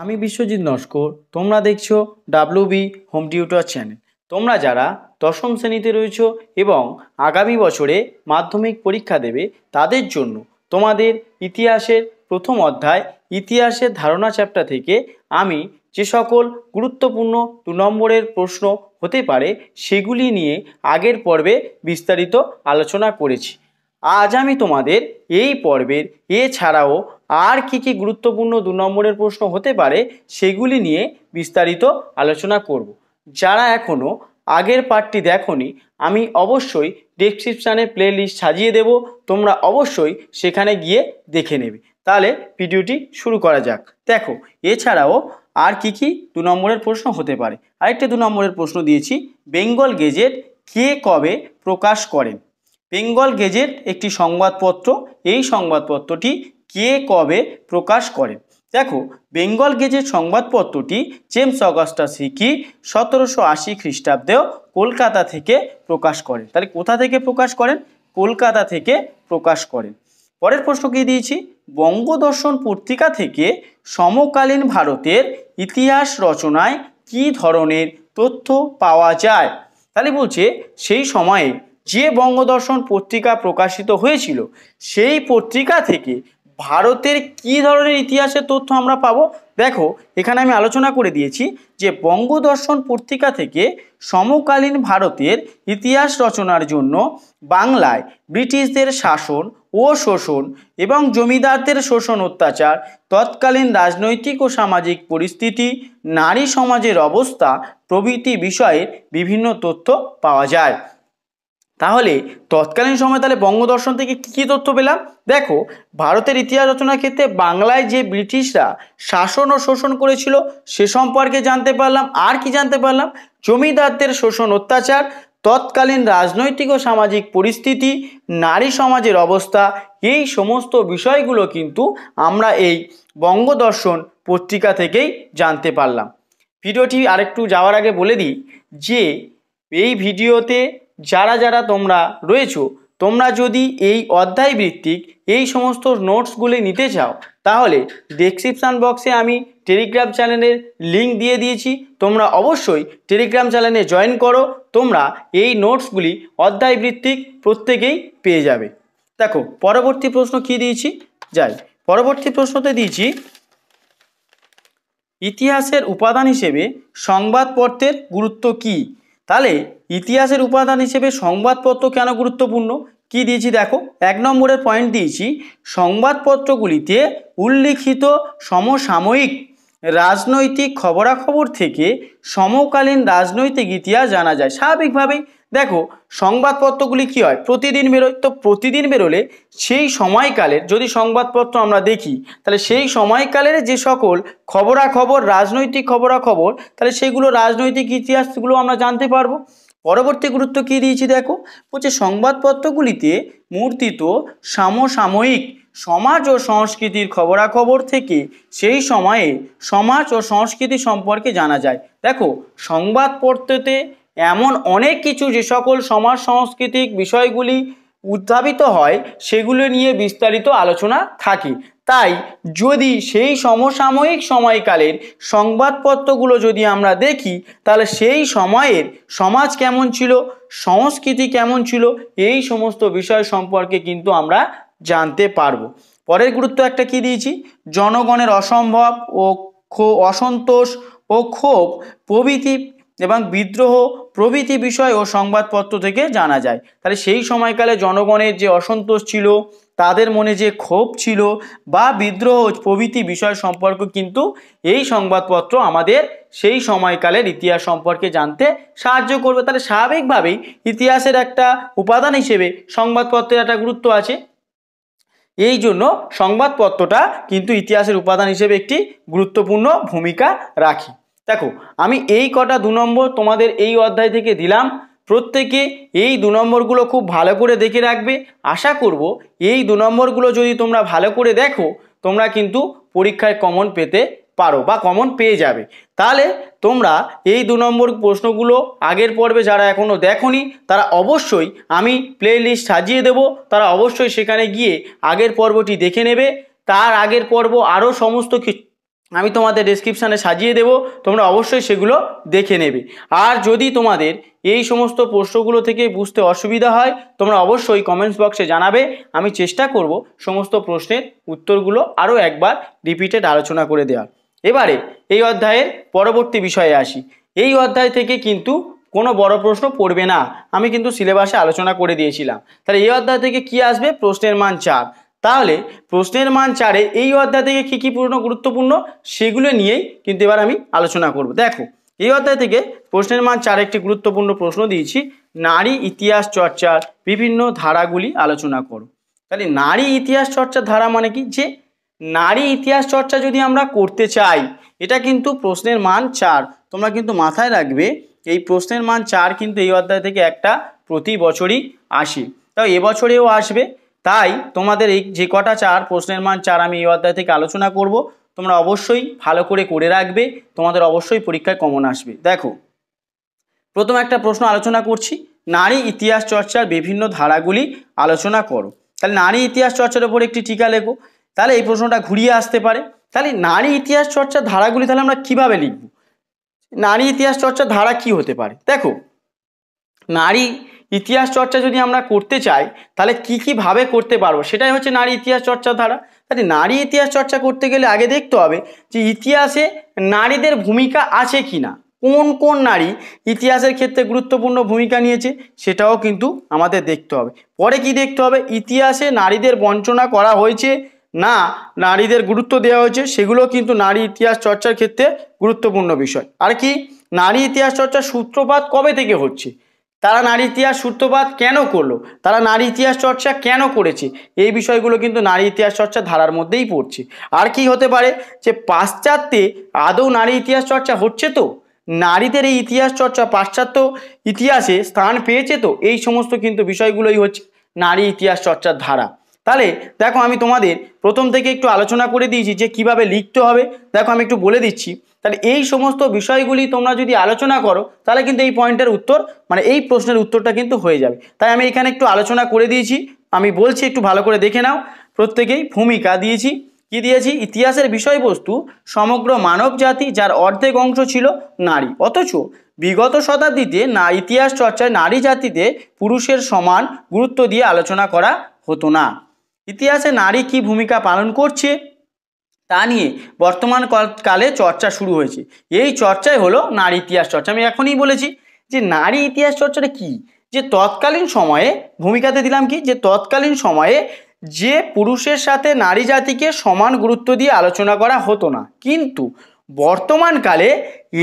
আমি বিশ্বজিৎ নস্কর। তোমরা দেখছো ডাব্লিউবি হোম টিউটর চ্যানেল। তোমরা যারা দশম শ্রেণীতে রয়েছো এবং আগামী বছরে মাধ্যমিক পরীক্ষা দেবে তাদের জন্য তোমাদের ইতিহাসের প্রথম অধ্যায় ইতিহাসের ধারণা চ্যাপ্টার থেকে আমি যে সকল গুরুত্বপূর্ণ 2 নম্বরের প্রশ্ন হতে পারে সেগুলি নিয়ে আগের পর্বে বিস্তারিত আলোচনা করেছি। আজ আমি তোমাদের এই পর্বের এছাড়াও আর কি গুরুত্বপূর্ণ 2 নম্বরের প্রশ্ন হতে পারে সেগুলি নিয়ে বিস্তারিত আলোচনা করব। যারা এখনও আগের পার্টটি দেখোনি আমি অবশ্যই ডেসক্রিপশানে প্লেলিস্ট সাজিয়ে দেব, তোমরা অবশ্যই সেখানে গিয়ে দেখে নেবে। তাহলে ভিডিওটি শুরু করা যাক। দেখো, এছাড়াও আর কি 2 নম্বরের প্রশ্ন হতে পারে। আরেকটি 2 নম্বরের প্রশ্ন দিয়েছি, বেঙ্গল গেজেট কে কবে প্রকাশ করেন? বেঙ্গল গেজেট একটি সংবাদপত্র, এই সংবাদপত্রটি কে কবে প্রকাশ করেন? দেখো, বেঙ্গল গেজেট সংবাদপত্রটি জেমস অগাস্টাস হিকি 1780 খ্রিস্টাব্দেও কলকাতা থেকে প্রকাশ করেন। তাহলে কোথা থেকে প্রকাশ করেন? কলকাতা থেকে প্রকাশ করেন। পরের প্রশ্ন কি দিয়েছি, বঙ্গদর্শন পত্রিকা থেকে সমকালীন ভারতের ইতিহাস রচনায় কি ধরনের তথ্য পাওয়া যায়? তাহলে বলছে সেই সময়ে যে বঙ্গদর্শন পত্রিকা প্রকাশিত হয়েছিল সেই পত্রিকা থেকে ভারতের কি ধরনের ইতিহাসের তথ্য আমরা পাবো। দেখো, এখানে আমি আলোচনা করে দিয়েছি যে বঙ্গদর্শন পত্রিকা থেকে সমকালীন ভারতের ইতিহাস রচনার জন্য বাংলায় ব্রিটিশদের শাসন ও শোষণ এবং জমিদারদের শোষণ অত্যাচার, তৎকালীন রাজনৈতিক ও সামাজিক পরিস্থিতি, নারী সমাজের অবস্থা প্রভৃতি বিষয়ে বিভিন্ন তথ্য পাওয়া যায়। তাহলে তৎকালীন সময় তাহলে বঙ্গদর্শন থেকে কী তথ্য পেলাম? দেখো, ভারতের ইতিহাস রচনার ক্ষেত্রে বাংলায় যে ব্রিটিশরা শাসন ও শোষণ করেছিল সে সম্পর্কে জানতে পারলাম। আর কি জানতে পারলাম? জমিদারদের শোষণ অত্যাচার, তৎকালীন রাজনৈতিক ও সামাজিক পরিস্থিতি, নারী সমাজের অবস্থা, এই সমস্ত বিষয়গুলো কিন্তু আমরা এই বঙ্গদর্শন পত্রিকা থেকেই জানতে পারলাম। ভিডিওটি আরেকটু যাওয়ার আগে বলে দিই যে এই ভিডিওতে যারা যারা তোমরা রয়েছো, তোমরা যদি এই অধ্যায় ভিত্তিক এই সমস্ত নোটসগুলি নিতে চাও তাহলে ডেসক্রিপশান বক্সে আমি টেলিগ্রাম চ্যানেলের লিঙ্ক দিয়ে দিয়েছি, তোমরা অবশ্যই টেলিগ্রাম চ্যানেলে জয়েন করো। তোমরা এই নোটসগুলি অধ্যায় ভিত্তিক প্রত্যেকেই পেয়ে যাবে। দেখো, পরবর্তী প্রশ্ন কি দিয়েছি, যাই পরবর্তী প্রশ্নতে দিয়েছি, ইতিহাসের উপাদান হিসেবে সংবাদপত্রের গুরুত্ব কী? তাহলে ইতিহাসের উপাদান হিসেবে সংবাদপত্র কেন গুরুত্বপূর্ণ কি দিয়েছি? দেখো, 1 নম্বরের পয়েন্ট দিয়েছি, সংবাদপত্রগুলিতে উল্লিখিত সমসাময়িক রাজনৈতিক খবরাখবর থেকে সমকালীন রাজনৈতিক ইতিহাস জানা যায়। স্বাভাবিকভাবেই দেখো, সংবাদপত্রগুলি কি হয়, প্রতিদিন বেরোয়, তো প্রতিদিন বেরোলে সেই সময়কালের যদি সংবাদপত্র আমরা দেখি তাহলে সেই সময়কালের যে সকল খবরাখবর, রাজনৈতিক খবরাখবর, তাহলে সেগুলো রাজনৈতিক ইতিহাসগুলো আমরা জানতে পারবো। পরবর্তী গুরুত্ব কি দিয়েছি দেখো, বলছে সংবাদপত্রগুলিতে মূর্তিত সমসাময়িক সমাজ ও সংস্কৃতির খবরাখবর থেকে সেই সময়ে সমাজ ও সংস্কৃতি সম্পর্কে জানা যায়। দেখো, সংবাদপত্রতে এমন অনেক কিছু যে সকল সমাজ সাংস্কৃতিক বিষয়গুলি উদ্ভাবিত হয় সেগুলো নিয়ে বিস্তারিত আলোচনা থাকে। তাই যদি সেই সমসাময়িক সময়কালের সংবাদপত্রগুলো যদি আমরা দেখি তাহলে সেই সময়ের সমাজ কেমন ছিল, সংস্কৃতি কেমন ছিল, এই সমস্ত বিষয় সম্পর্কে কিন্তু আমরা জানতে পারবো। পরের গুরুত্ব একটা কি দিয়েছি, জনগণের অসম্ভব ও অসন্তোষ ও ক্ষোভ প্রভৃতি এবং বিদ্রোহ প্রভৃতি বিষয় ও সংবাদপত্র থেকে জানা যায়। তাহলে সেই সময়কালে জনগণের যে অসন্তোষ ছিল, তাদের মনে যে ক্ষোভ ছিল বা বিদ্রোহ প্রভৃতি বিষয় সম্পর্কে কিন্তু এই সংবাদপত্র আমাদের সেই সময়কালের ইতিহাস সম্পর্কে জানতে সাহায্য করবে। তাহলে স্বাভাবিকভাবেই ইতিহাসের একটা উপাদান হিসেবে সংবাদপত্রের একটা গুরুত্ব আছে। এই জন্য সংবাদপত্রটা কিন্তু ইতিহাসের উপাদান হিসেবে একটি গুরুত্বপূর্ণ ভূমিকা রাখে। দেখো, আমি এই কটা 2 নম্বর তোমাদের এই অধ্যায় থেকে দিলাম, প্রত্যেকে এই 2 নম্বরগুলো খুব ভালো করে দেখে রাখবে। আশা করব এই 2 নম্বরগুলো যদি তোমরা ভালো করে দেখো তোমরা কিন্তু পরীক্ষায় কমন পেতে পারো বা কমন পেয়ে যাবে। তাহলে তোমরা এই 2 নম্বর প্রশ্নগুলো আগের পর্বে যারা এখনও দেখোনি তারা অবশ্যই আমি প্লে লিস্ট সাজিয়ে দেবো, তারা অবশ্যই সেখানে গিয়ে আগের পর্বটি দেখে নেবে। তার আগের পর্ব আরও সমস্ত আমি তোমাদের ডেসক্রিপশানে সাজিয়ে দেব, তোমরা অবশ্যই সেগুলো দেখে নেবে। আর যদি তোমাদের এই সমস্ত প্রশ্নগুলো থেকে বুঝতে অসুবিধা হয় তোমরা অবশ্যই কমেন্টস বক্সে জানাবে, আমি চেষ্টা করব সমস্ত প্রশ্নের উত্তরগুলো আরও একবার রিপিটেড আলোচনা করে দেওয়ার। এবারে এই অধ্যায়ের পরবর্তী বিষয়ে আসি। এই অধ্যায় থেকে কিন্তু কোনো বড় প্রশ্ন পড়বে না, আমি কিন্তু সিলেবাসে আলোচনা করে দিয়েছিলাম। তাহলে এই অধ্যায় থেকে কি আসবে? প্রশ্নের মান 4। তাহলে প্রশ্নের মান 4-এ এই অধ্যায় থেকে কী কী পূর্ণ গুরুত্বপূর্ণ সেগুলো নিয়েই কিন্তু এবার আমি আলোচনা করব। দেখো এই অধ্যায় থেকে প্রশ্নের মান 4 একটি গুরুত্বপূর্ণ প্রশ্ন দিয়েছি, নারী ইতিহাস চর্চার বিভিন্ন ধারাগুলি আলোচনা করো। তাহলে নারী ইতিহাস চর্চার ধারা মানে কি? যে নারী ইতিহাস চর্চা যদি আমরা করতে চাই, এটা কিন্তু প্রশ্নের মান 4। তোমরা কিন্তু মাথায় রাখবে এই প্রশ্নের মান 4 কিন্তু এই অধ্যায় থেকে একটা প্রতি বছরই আসে, তাও এবছরেও আসবে। তাই তোমাদের এই যে কটা 4 প্রশ্নের মান 4 আমি এই অধ্যায় থেকে আলোচনা করব, তোমরা অবশ্যই ভালো করে রাখবে, তোমাদের অবশ্যই পরীক্ষায় কমন আসবে। দেখো প্রথম একটা প্রশ্ন আলোচনা করছি, নারী ইতিহাস চর্চার বিভিন্ন ধারাগুলি আলোচনা করো। তাহলে নারী ইতিহাস চর্চার উপর একটি টিকা লেখো। তাহলে এই প্রশ্নটা ঘুরিয়ে আসতে পারে। তাহলে নারী ইতিহাস চর্চার ধারাগুলি তাহলে আমরা কিভাবে লিখব? নারী ইতিহাস চর্চার ধারা কি হতে পারে? দেখো নারী ইতিহাস চর্চা যদি আমরা করতে চাই তাহলে কি ভাবে করতে পারবো, সেটাই হচ্ছে নারী ইতিহাস চর্চার ধারা। তাহলে নারী ইতিহাস চর্চা করতে গেলে আগে দেখতে হবে যে ইতিহাসে নারীদের ভূমিকা আছে কি না, কোন কোন নারী ইতিহাসের ক্ষেত্রে গুরুত্বপূর্ণ ভূমিকা নিয়েছে সেটাও কিন্তু আমাদের দেখতে হবে। পরে কি দেখতে হবে? ইতিহাসে নারীদের বঞ্চনা করা হয়েছে না নারীদের গুরুত্ব দেওয়া হয়েছে, সেগুলো কিন্তু নারী ইতিহাস চর্চার ক্ষেত্রে গুরুত্বপূর্ণ বিষয়। আর কি, নারী ইতিহাস চর্চার সূত্রপাত কবে থেকে হচ্ছে, তারা নারী ইতিহাস সূত্রপাত কেন করলো, তারা নারী ইতিহাস চর্চা কেন করেছে, এই বিষয়গুলো কিন্তু নারী ইতিহাস চর্চা ধারার মধ্যেই পড়ছে। আর কি হতে পারে? যে পাশ্চাত্যে আদৌ নারী ইতিহাস চর্চা হচ্ছে তো, নারীদের এই ইতিহাস চর্চা পাশ্চাত্য ইতিহাসে স্থান পেয়েছে তো, এই সমস্ত কিন্তু বিষয়গুলোই হচ্ছে নারী ইতিহাস চর্চার ধারা। তাহলে দেখো আমি তোমাদের প্রথম থেকে একটু আলোচনা করে দিয়েছি যে কিভাবে লিখতে হবে। দেখো আমি একটু বলে দিচ্ছি। তাহলে এই সমস্ত বিষয়গুলি তোমরা যদি আলোচনা করো তাহলে কিন্তু এই পয়েন্টের উত্তর মানে এই প্রশ্নের উত্তরটা কিন্তু হয়ে যাবে। তাই আমি এখানে একটু আলোচনা করে দিয়েছি, আমি বলছি একটু ভালো করে দেখে নাও। প্রত্যেকেই ভূমিকা দিয়েছি, কি দিয়েছি? ইতিহাসের বিষয়বস্তু সমগ্র মানব জাতি, যার অর্ধেক অংশ ছিল নারী। অথচ বিগত শতাব্দীতে ইতিহাস চর্চায় নারী জাতিতে পুরুষের সমান গুরুত্ব দিয়ে আলোচনা করা হতো না। ইতিহাসে নারী কি ভূমিকা পালন করছে তা নিয়ে বর্তমান কালে চর্চা শুরু হয়েছে। এই চর্চাই হলো নারী ইতিহাস চর্চা। আমি এখনই বলেছি যে নারী ইতিহাস চর্চাটা কি, যে তৎকালীন সময়ে ভূমিকাতে দিলাম কি, যে তৎকালীন সময়ে যে পুরুষের সাথে নারী জাতিকে সমান গুরুত্ব দিয়ে আলোচনা করা হতো না, কিন্তু বর্তমানকালে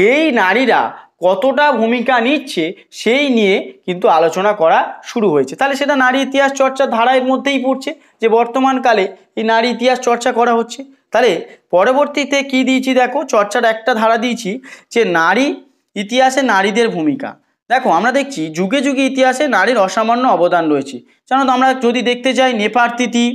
এই নারীরা কতটা ভূমিকা নিচ্ছে সেই নিয়ে কিন্তু আলোচনা করা শুরু হয়েছে। তাহলে সেটা নারী ইতিহাস চর্চার ধারার মধ্যেই পড়ছে যে বর্তমানকালে এই নারী ইতিহাস চর্চা করা হচ্ছে। তাহলে পরবর্তীতে কি দিয়েছি দেখো, চর্চার একটা ধারা দিয়েছি যে নারী ইতিহাসে নারীদের ভূমিকা। দেখো আমরা দেখছি যুগে যুগে ইতিহাসে নারীর অসামান্য অবদান রয়েছে। জানো তো আমরা যদি দেখতে যাই নেফারতিতি,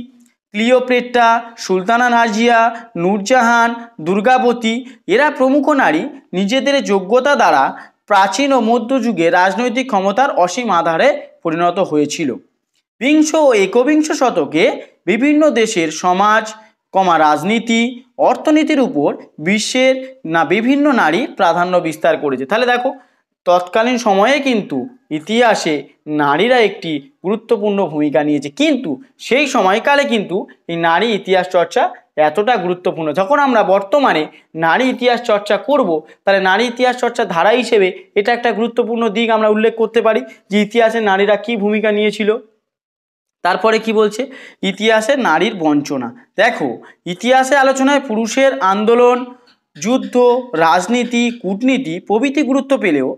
ক্লিওপেট্রা, সুলতানা নাজিয়া, নূরজাহান, দুর্গাবতী, এরা প্রমুখ নারী নিজেদের যোগ্যতা দ্বারা প্রাচীন ও মধ্যযুগে রাজনৈতিক ক্ষমতার অসীম আধারে পরিণত হয়েছিল। বিংশ ও একবিংশ শতকে বিভিন্ন দেশের সমাজ রাজনীতি অর্থনীতির উপর বিশ্বের বিভিন্ন নারী প্রাধান্য বিস্তার করেছে। তাহলে দেখো তৎকালীন সময়ে কিন্তু ইতিহাসে নারীরা একটি গুরুত্বপূর্ণ ভূমিকা নিয়েছে, কিন্তু সেই সময়কালে কিন্তু এই নারী ইতিহাস চর্চা এতটা গুরুত্বপূর্ণ। যখন আমরা বর্তমানে নারী ইতিহাস চর্চা করব তাহলে নারী ইতিহাস চর্চা ধারা হিসেবে এটা একটা গুরুত্বপূর্ণ দিক আমরা উল্লেখ করতে পারি যে ইতিহাসে নারীরা কি ভূমিকা নিয়েছিল। তারপরে কি বলছে? ইতিহাসে নারীর বঞ্চনা। দেখো ইতিহাসে আলোচনায় পুরুষের আন্দোলন, যুদ্ধ, রাজনীতি, কূটনীতি প্রভৃতি গুরুত্ব পেলেও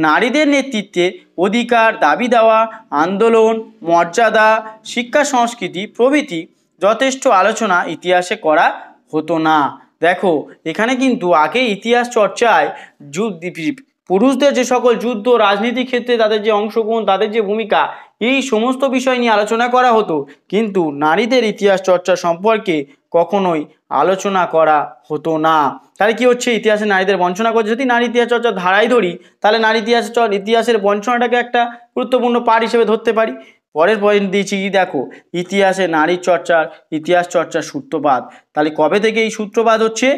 নারীদের নেতৃত্বে অধিকার, দাবি দেওয়া, আন্দোলন, মর্যাদা, শিক্ষা, সংস্কৃতি প্রভৃতি যথেষ্ট আলোচনা ইতিহাসে করা হতো না। দেখো এখানে কিন্তু আগে ইতিহাস চর্চায় পুরুষদের যে সকল যুদ্ধ, রাজনীতি ক্ষেত্রে তাদের যে অংশগ্রহণ, তাদের যে ভূমিকা, এই সমস্ত বিষয় নিয়ে আলোচনা করা হতো, কিন্তু নারীদের ইতিহাস চর্চা সম্পর্কে কখনোই আলোচনা করা হতো না। তাহলে কি হচ্ছে? ইতিহাসে নারীদের বঞ্চনা করছে। যদি নারী ইতিহাস চর্চা ধারাই ধরি তাহলে নারী ইতিহাসের বঞ্চনাটাকে একটা গুরুত্বপূর্ণ পার্ট হিসেবে ধরতে পারি। পরের পয়েন্ট দিয়েছি কি দেখো, ইতিহাসে নারীর চর্চার ইতিহাস চর্চার সূত্রপাত। তাহলে কবে থেকে এই সূত্রপাত হচ্ছে?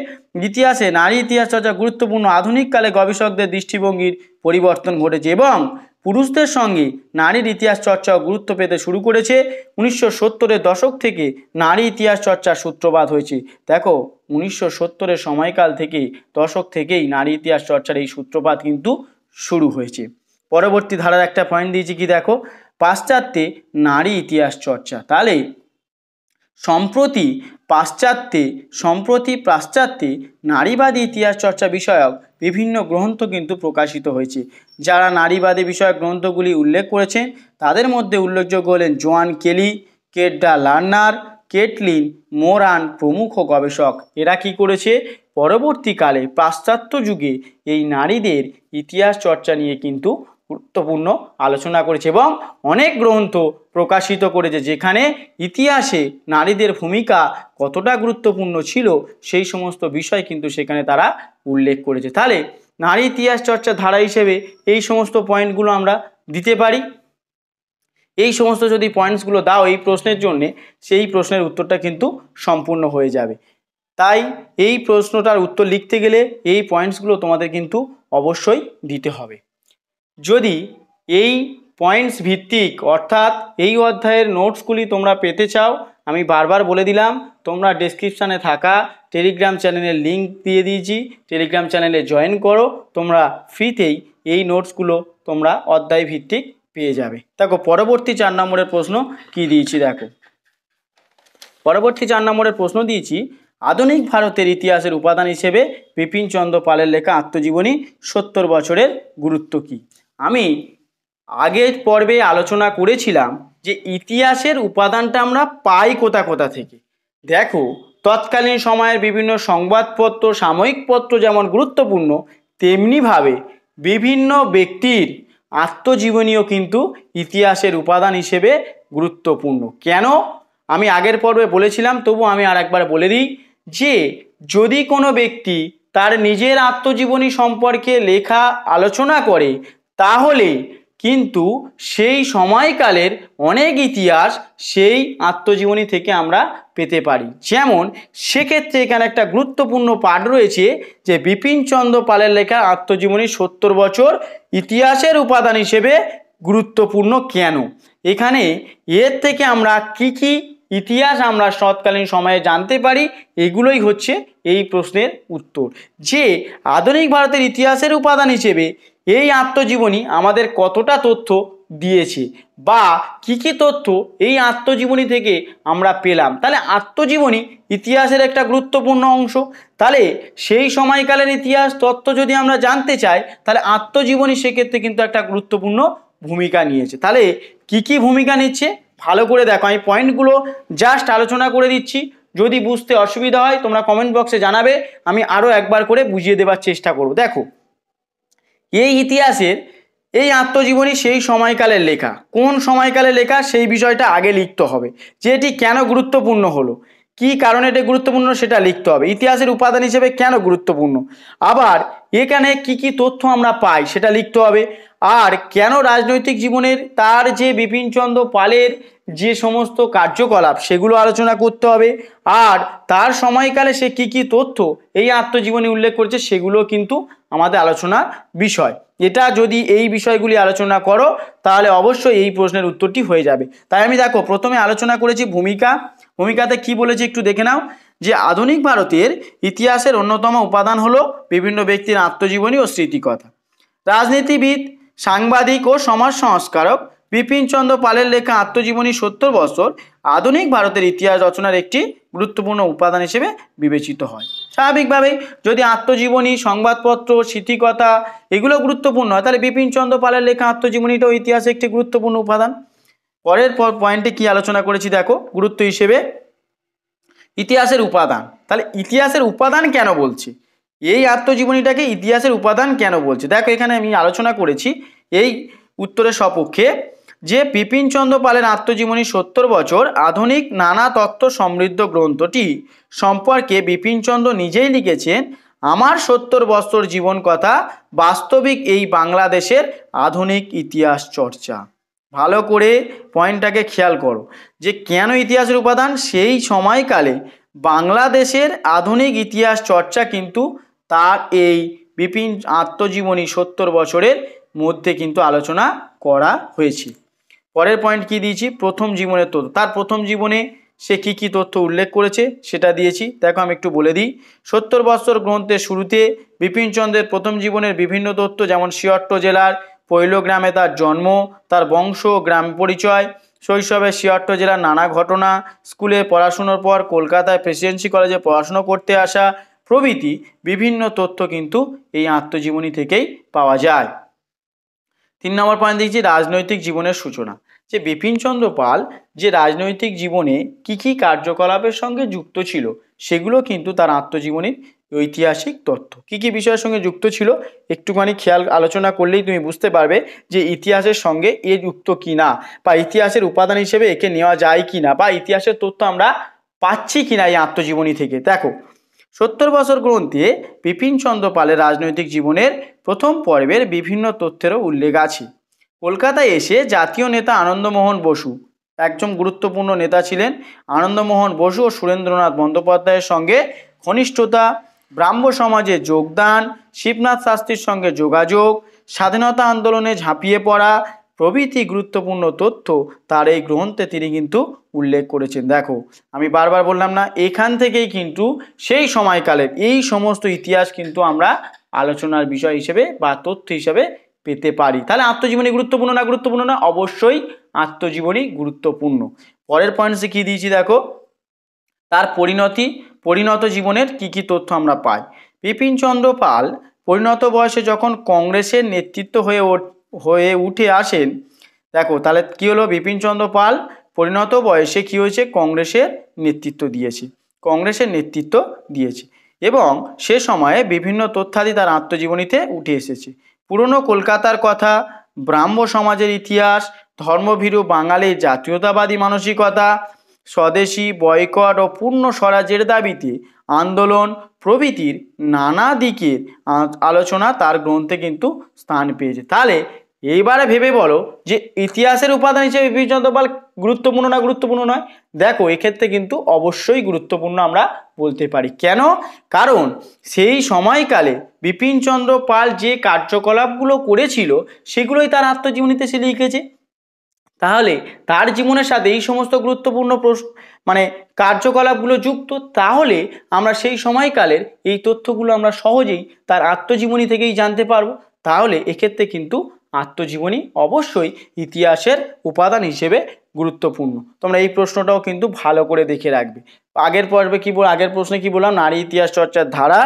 ইতিহাসে নারী ইতিহাস চর্চা গুরুত্বপূর্ণ আধুনিককালে গবেষকদের দৃষ্টিভঙ্গির পরিবর্তন ঘটেছে এবং পুরুষদের সঙ্গে নারীর ইতিহাস চর্চাও গুরুত্ব পেতে শুরু করেছে। 1970-এর দশক থেকে নারী ইতিহাস চর্চার সূত্রপাত হয়েছে। দেখো 1970-এর সময়কাল থেকেই, দশক থেকেই নারী ইতিহাস চর্চার এই সূত্রপাত কিন্তু শুরু হয়েছে। পরবর্তী ধারার একটা পয়েন্ট দিয়েছি কি দেখো, পাশ্চাত্যে নারী ইতিহাস চর্চা। তাহলে সম্প্রতি পাশ্চাত্যে নারীবাদী ইতিহাস চর্চা বিষয়ক বিভিন্ন গ্রন্থ কিন্তু প্রকাশিত হয়েছে। যারা নারীবাদী বিষয়ক গ্রন্থগুলি উল্লেখ করেছেন তাদের মধ্যে উল্লেখযোগ্য হলেন জোয়ান কেলি, কেডা লার্নার, কেটলিন মোরান প্রমুখ গবেষক। এরা কি করেছে? পরবর্তীকালে পাশ্চাত্য যুগে এই নারীদের ইতিহাস চর্চা নিয়ে কিন্তু গুরুত্বপূর্ণ আলোচনা করেছে এবং অনেক গ্রন্থ প্রকাশিত করেছে, যেখানে ইতিহাসে নারীদের ভূমিকা কতটা গুরুত্বপূর্ণ ছিল সেই সমস্ত বিষয় কিন্তু সেখানে তারা উল্লেখ করেছে। তাহলে নারী ইতিহাস চর্চা ধারা হিসেবে এই সমস্ত পয়েন্টগুলো আমরা দিতে পারি। এই সমস্ত যদি পয়েন্টসগুলো দাও এই প্রশ্নের জন্যে, সেই প্রশ্নের উত্তরটা কিন্তু সম্পূর্ণ হয়ে যাবে। তাই এই প্রশ্নটার উত্তর লিখতে গেলে এই পয়েন্টসগুলো তোমাদের কিন্তু অবশ্যই দিতে হবে। যদি এই পয়েন্টস ভিত্তিক অর্থাৎ এই অধ্যায়ের নোটসগুলি তোমরা পেতে চাও, আমি বারবার বলে দিলাম, তোমরা ডেসক্রিপশানে থাকা টেলিগ্রাম চ্যানেলের লিঙ্ক দিয়ে দিয়েছি, টেলিগ্রাম চ্যানেলে জয়েন করো, তোমরা ফ্রিতেই এই নোটসগুলো তোমরা অধ্যায় ভিত্তিক পেয়ে যাবে। দেখো পরবর্তী 4 নম্বরের প্রশ্ন কি দিয়েছি দেখো। পরবর্তী 4 নম্বরের প্রশ্ন দিয়েছি, আধুনিক ভারতের ইতিহাসের উপাদান হিসেবে বিপিনচন্দ্র পালের লেখা আত্মজীবনী 70 বছরের গুরুত্ব কী? আমি আগের পর্বে আলোচনা করেছিলাম যে ইতিহাসের উপাদানটা আমরা পাই কোথা থেকে। দেখো তৎকালীন সময়ের বিভিন্ন সংবাদপত্র, সাময়িক পত্র যেমন গুরুত্বপূর্ণ, তেমনিভাবে বিভিন্ন ব্যক্তির আত্মজীবনীও কিন্তু ইতিহাসের উপাদান হিসেবে গুরুত্বপূর্ণ। কেন? আমি আগের পর্বে বলেছিলাম, তবু আমি আর একবার বলে দিই যে যদি কোনো ব্যক্তি তার নিজের আত্মজীবনী সম্পর্কে লেখা আলোচনা করে, তাহলে কিন্তু সেই সময়কালের অনেক ইতিহাস সেই আত্মজীবনী থেকে আমরা পেতে পারি। যেমন সেক্ষেত্রে এখানে একটা গুরুত্বপূর্ণ পাঠ রয়েছে যে বিপিনচন্দ্র পালের লেখা আত্মজীবনী 70 বছর ইতিহাসের উপাদান হিসেবে গুরুত্বপূর্ণ কেন। এখানে এর থেকে আমরা কি ইতিহাস আমরা তৎকালীন সময়ে জানতে পারি, এগুলোই হচ্ছে এই প্রশ্নের উত্তর। যে আধুনিক ভারতের ইতিহাসের উপাদান হিসেবে এই আত্মজীবনী আমাদের কতটা তথ্য দিয়েছে বা কি তথ্য এই আত্মজীবনী থেকে আমরা পেলাম। তাহলে আত্মজীবনী ইতিহাসের একটা গুরুত্বপূর্ণ অংশ। তাহলে সেই সময়কালের ইতিহাস তথ্য যদি আমরা জানতে চাই, তাহলে আত্মজীবনী সেক্ষেত্রে কিন্তু একটা গুরুত্বপূর্ণ ভূমিকা নিয়েছে। তাহলে কি ভূমিকা নিচ্ছে ভালো করে দেখো, আমি পয়েন্টগুলো জাস্ট আলোচনা করে দিচ্ছি। যদি বুঝতে অসুবিধা হয় তোমরা কমেন্ট বক্সে জানাবে, আমি আরও একবার করে বুঝিয়ে দেওয়ার চেষ্টা করব। দেখো এই ইতিহাসের এই আত্মজীবনী সেই সময়কালের লেখা, কোন সময়কালে লেখা সেই বিষয়টা আগে লিখতে হবে, যে এটি কেন গুরুত্বপূর্ণ হলো, কি কারণে এটা গুরুত্বপূর্ণ সেটা লিখতে হবে, ইতিহাসের উপাদান হিসেবে কেন গুরুত্বপূর্ণ, আবার এখানে কি তথ্য আমরা পাই সেটা লিখতে হবে, আর কেন রাজনৈতিক জীবনের তার যে বিপিনচন্দ্র পালের যে সমস্ত কার্যকলাপ সেগুলো আলোচনা করতে হবে, আর তার সময়কালে সে কি তথ্য এই আত্মজীবনী উল্লেখ করেছে সেগুলো কিন্তু আমাদের আলোচনার বিষয়। এটা যদি এই বিষয়গুলি আলোচনা করো তাহলে অবশ্যই এই প্রশ্নের উত্তরটি হয়ে যাবে। তাই আমি দেখো প্রথমে আলোচনা করেছি ভূমিকাতে কি বলেছি একটু দেখে নাও, যে আধুনিক ভারতের ইতিহাসের অন্যতম উপাদান হলো বিভিন্ন ব্যক্তির আত্মজীবনী ও স্মৃতিকথা। রাজনীতিবিদ, সাংবাদিক ও সমাজ সংস্কারক বিপিনচন্দ্র পালের লেখা আত্মজীবনী 70 বছর আধুনিক ভারতের ইতিহাস রচনার একটি গুরুত্বপূর্ণ উপাদান হিসেবে বিবেচিত হয়। স্বাভাবিকভাবেই যদি আত্মজীবনী, সংবাদপত্র, স্মৃতিকথা এগুলো গুরুত্বপূর্ণ হয়, তাহলে বিপিনচন্দ্র পালের লেখা আত্মজীবনীটাও ইতিহাসে একটি গুরুত্বপূর্ণ উপাদান। পরের পয়েন্টে কি আলোচনা করেছি দেখো, গুরুত্ব হিসেবে ইতিহাসের উপাদান। তাহলে ইতিহাসের উপাদান কেন বলছি, এই আত্মজীবনীটাকে ইতিহাসের উপাদান কেন বলছে, দেখো এখানে আমি আলোচনা করেছি এই উত্তরের সপক্ষে যে বিপিনচন্দ্র পালের আত্মজীবনী 70 বছর আধুনিক নানা তত্ত্ব সমৃদ্ধ গ্রন্থটি সম্পর্কে বিপিনচন্দ্র নিজেই লিখেছেন, আমার 70 বছর জীবন কথা বাস্তবিক এই বাংলাদেশের আধুনিক ইতিহাস চর্চা। ভালো করে পয়েন্টটাকে খেয়াল করো যে কেন ইতিহাসের উপাদান, সেই সময়কালে বাংলাদেশের আধুনিক ইতিহাস চর্চা কিন্তু তার এই বিপিন আত্মজীবনী 70 বছরের মধ্যে কিন্তু আলোচনা করা হয়েছে। পরের পয়েন্ট কি দিয়েছি, প্রথম জীবনের তথ্য। তার প্রথম জীবনে সে কি কি তথ্য উল্লেখ করেছে সেটা দিয়েছি। দেখো আমি একটু বলে দিই। 70 বৎসর গ্রন্থের শুরুতে বিপিনচন্দ্রের প্রথম জীবনের বিভিন্ন তথ্য, যেমন সিয়ট্ট জেলার পৈলগ্রামে তার জন্ম, তার বংশ, গ্রাম পরিচয়, শৈশবে সিয়ট্ট জেলার নানা ঘটনা, স্কুলে পড়াশুনোর পর কলকাতায় প্রেসিডেন্সি কলেজে পড়াশুনো করতে আসা প্রভৃতি বিভিন্ন তথ্য কিন্তু এই আত্মজীবনী থেকেই পাওয়া যায়। 3 নম্বর পয়েন্ট দিয়েছি রাজনৈতিক জীবনের সূচনা। যে বিপিনচন্দ্র পাল যে রাজনৈতিক জীবনে কি কি কার্যকলাপের সঙ্গে যুক্ত ছিল সেগুলো কিন্তু তার আত্মজীবনীর ঐতিহাসিক তথ্য। কি কি বিষয়ের সঙ্গে যুক্ত ছিল একটুখানি খেয়াল আলোচনা করলেই তুমি বুঝতে পারবে যে ইতিহাসের সঙ্গে এ যুক্ত কি না, বা ইতিহাসের উপাদান হিসেবে একে নেওয়া যায় কি না, বা ইতিহাসের তথ্য আমরা পাচ্ছি কিনা এই আত্মজীবনী থেকে। দেখো 70 বছর গ্রন্থে বিপিনচন্দ্র পালের রাজনৈতিক জীবনের প্রথম পর্বের বিভিন্ন তথ্যেরও উল্লেখ আছে। কলকাতায় এসে জাতীয় নেতা আনন্দমোহন বসু একজন গুরুত্বপূর্ণ নেতা ছিলেন। আনন্দমোহন বসু ও সুরেন্দ্রনাথ বন্দ্যোপাধ্যায়ের সঙ্গে ঘনিষ্ঠতা, ব্রাহ্ম সমাজে যোগদান, শিবনাথ শাস্ত্রীর সঙ্গে যোগাযোগ, স্বাধীনতা আন্দোলনে ঝাঁপিয়ে পড়া প্রভৃতি গুরুত্বপূর্ণ তথ্য তার এই গ্রন্থে তিনি কিন্তু উল্লেখ করেছেন। দেখো আমি বারবার বললাম না, এখান থেকেই কিন্তু সেই সময়কালের এই সমস্ত ইতিহাস কিন্তু আমরা আলোচনার বিষয় হিসেবে বা তথ্য হিসেবে পেতে পারি। তাহলে আত্মজীবনী গুরুত্বপূর্ণ না গুরুত্বপূর্ণ না? অবশ্যই আত্মজীবনী গুরুত্বপূর্ণ। পরের পয়েন্টসে কি দিয়েছি দেখো, তার পরিণত জীবনের কি কি তথ্য আমরা পাই। বিপিনচন্দ্র পাল পরিণত বয়সে যখন কংগ্রেসের নেতৃত্ব হয়ে উঠে আসেন, দেখো তাহলে কি হলো, বিপিনচন্দ্র পাল পরিণত বয়সে কি হয়েছে, কংগ্রেসের নেতৃত্ব দিয়েছে এবং সে সময়ে বিভিন্ন তথ্যাদি তার আত্মজীবনীতে উঠে এসেছে। পুরনো কলকাতার কথা, ব্রাহ্ম সমাজের ইতিহাস, ধর্মভীরু বাঙালির জাতীয়তাবাদী মানসিকতা, স্বদেশী বয়কট ও পূর্ণ স্বরাজ্যের দাবিতে আন্দোলন প্রভৃতির নানা দিকের আলোচনা তার গ্রন্থে কিন্তু স্থান পেয়েছে। তাহলে এইবারে ভেবে বলো যে ইতিহাসের উপাদান হিসেবে বিপিনচন্দ্র পাল গুরুত্বপূর্ণ না গুরুত্বপূর্ণ নয়? দেখো এক্ষেত্রে কিন্তু অবশ্যই গুরুত্বপূর্ণ আমরা বলতে পারি। কেন? কারণ সেই সময়কালে বিপিনচন্দ্র পাল যে কার্যকলাপগুলো করেছিল সেগুলোই তার আত্মজীবনীতে সে লিখেছে। তাহলে তার জীবনের সাথে এই সমস্ত গুরুত্বপূর্ণ কার্যকলাপগুলো যুক্ত, তাহলে আমরা সেই সময়কালের এই তথ্যগুলো আমরা সহজেই তার আত্মজীবনী থেকেই জানতে পারবো। তাহলে এক্ষেত্রে কিন্তু আত্মজীবনী অবশ্যই ইতিহাসের উপাদান হিসেবে গুরুত্বপূর্ণ। তোমরা এই প্রশ্নটাও কিন্তু ভালো করে দেখে রাখবে। আগের প্রশ্নে কি বললাম, নারী ইতিহাস চর্চার ধারা,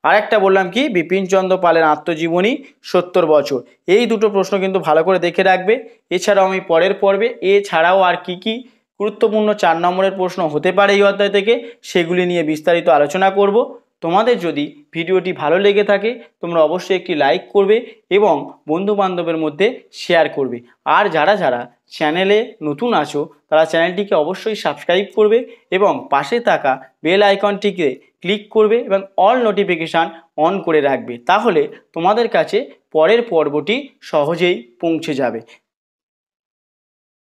আর একটা বললাম কি, বিপিনচন্দ্র পালের আত্মজীবনী 70 বছর। এই দুটো প্রশ্ন কিন্তু ভালো করে দেখে রাখবে। এছাড়াও আমি পরের পর্বে এছাড়াও আর কি কি গুরুত্বপূর্ণ 4 নম্বরের প্রশ্ন হতে পারে এই অধ্যায় থেকে সেগুলি নিয়ে বিস্তারিত আলোচনা করব। তোমাদের যদি ভিডিওটি ভালো লেগে থাকে তোমরা অবশ্যই একটি লাইক করবে এবং বন্ধু বান্ধবের মধ্যে শেয়ার করবে। আর যারা যারা চ্যানেলে নতুন আছো তারা চ্যানেলটিকে অবশ্যই সাবস্ক্রাইব করবে এবং পাশে থাকা বেল আইকনটিকে ক্লিক করবে এবং অল নোটিফিকেশান অন করে রাখবে। তাহলে তোমাদের কাছে পরের পর্বটি সহজেই পৌঁছে যাবে।